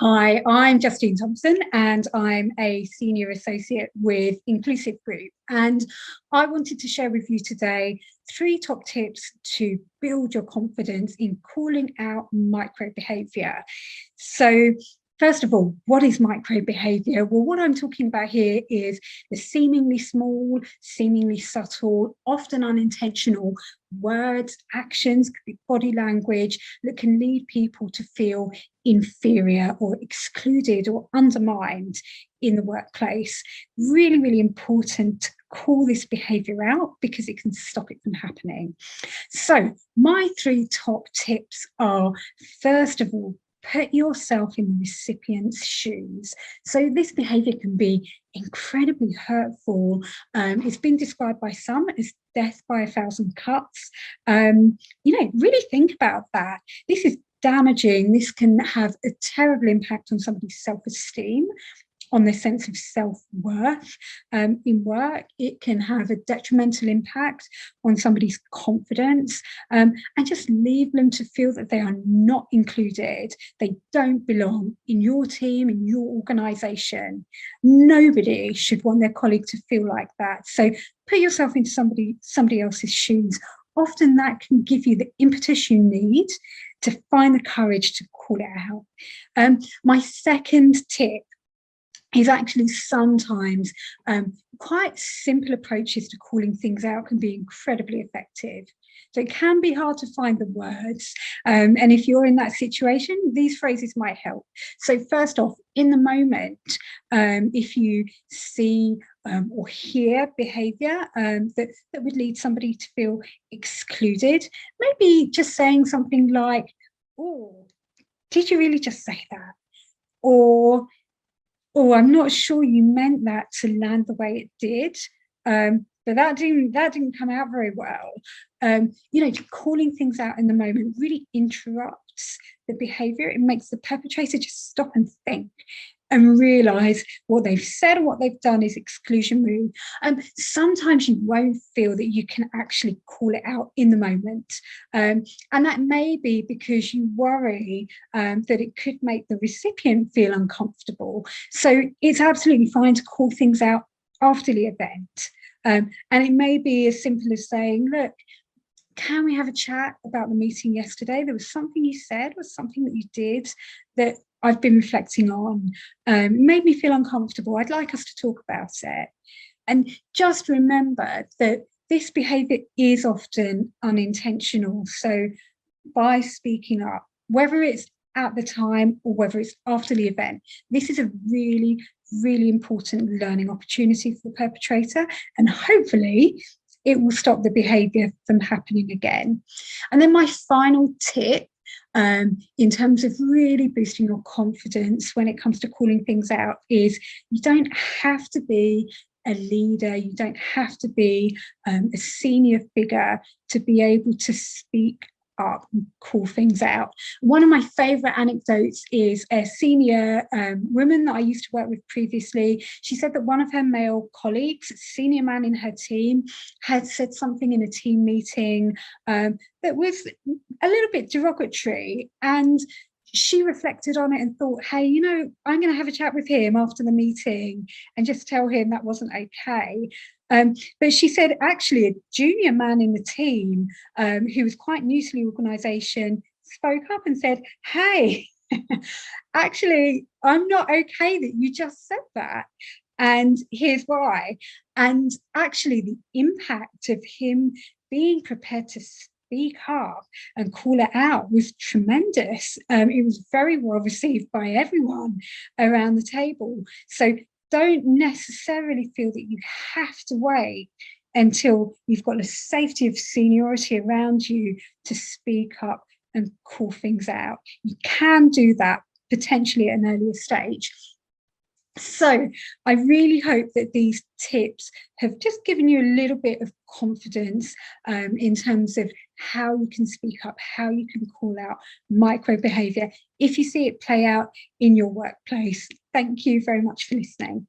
Hi, I'm Justine Thompson and I'm a senior associate with Inclusive Group. And I wanted to share with you today 3 top tips to build your confidence in calling out micro behavior. So, first of all, what is micro behavior? Well, what I'm talking about here is the seemingly small, seemingly subtle, often unintentional words, actions, could be body language that can lead people to feel inferior or excluded or undermined in the workplace. Really, really important to call this behavior out because it can stop it from happening. So, my 3 top tips are, first of all, put yourself in the recipient's shoes. So this behavior can be incredibly hurtful. It's been described by some as death by 1,000 cuts. Really think about that. This is damaging. This can have a terrible impact on somebody's self-esteem, on their sense of self-worth in work. It can have a detrimental impact on somebody's confidence, and just leave them to feel that they are not included. They don't belong in your team, in your organisation. Nobody should want their colleague to feel like that. So put yourself into somebody else's shoes. Often that can give you the impetus you need to find the courage to call it out. My second tip is actually sometimes quite simple approaches to calling things out can be incredibly effective. So it can be hard to find the words. And if you're in that situation, these phrases might help. So first off, in the moment, if you see or hear behavior that would lead somebody to feel excluded, maybe just saying something like, "Oh, did you really just say that?" Or, "Oh, I'm not sure you meant that to land the way it did, but that didn't come out very well." Calling things out in the moment really interrupts the behaviour. It makes the perpetrator just stop and think and realise what they've said and what they've done is exclusion mood. Sometimes you won't feel that you can actually call it out in the moment. And that may be because you worry that it could make the recipient feel uncomfortable. So it's absolutely fine to call things out after the event. And it may be as simple as saying, "Look, can we have a chat about the meeting yesterday? There was something you said or something that you did that I've been reflecting on. It made me feel uncomfortable. I'd like us to talk about it." And just remember that this behaviour is often unintentional. So by speaking up, whether it's at the time or whether it's after the event, this is a really, really important learning opportunity for the perpetrator. And hopefully it will stop the behaviour from happening again. And then my final tip, in terms of really boosting your confidence when it comes to calling things out, is you don't have to be a leader, you don't have to be a senior figure to be able to speak up and call things out. One of my favourite anecdotes is a senior woman that I used to work with previously. She said that one of her male colleagues, a senior man in her team, had said something in a team meeting that was a little bit derogatory, and she reflected on it and thought, "Hey, I'm going to have a chat with him after the meeting and just tell him that wasn't okay." But she said, actually, a junior man in the team who was quite new to the organisation spoke up and said, "Hey, actually, I'm not okay that you just said that. And here's why." And actually, the impact of him being prepared to speak up and call it out was tremendous. It was very well received by everyone around the table. So don't necessarily feel that you have to wait until you've got the safety of seniority around you to speak up and call things out. You can do that potentially at an earlier stage. So I really hope that these tips have just given you a little bit of confidence in terms of how you can speak up, how you can call out micro behaviour if you see it play out in your workplace. Thank you very much for listening.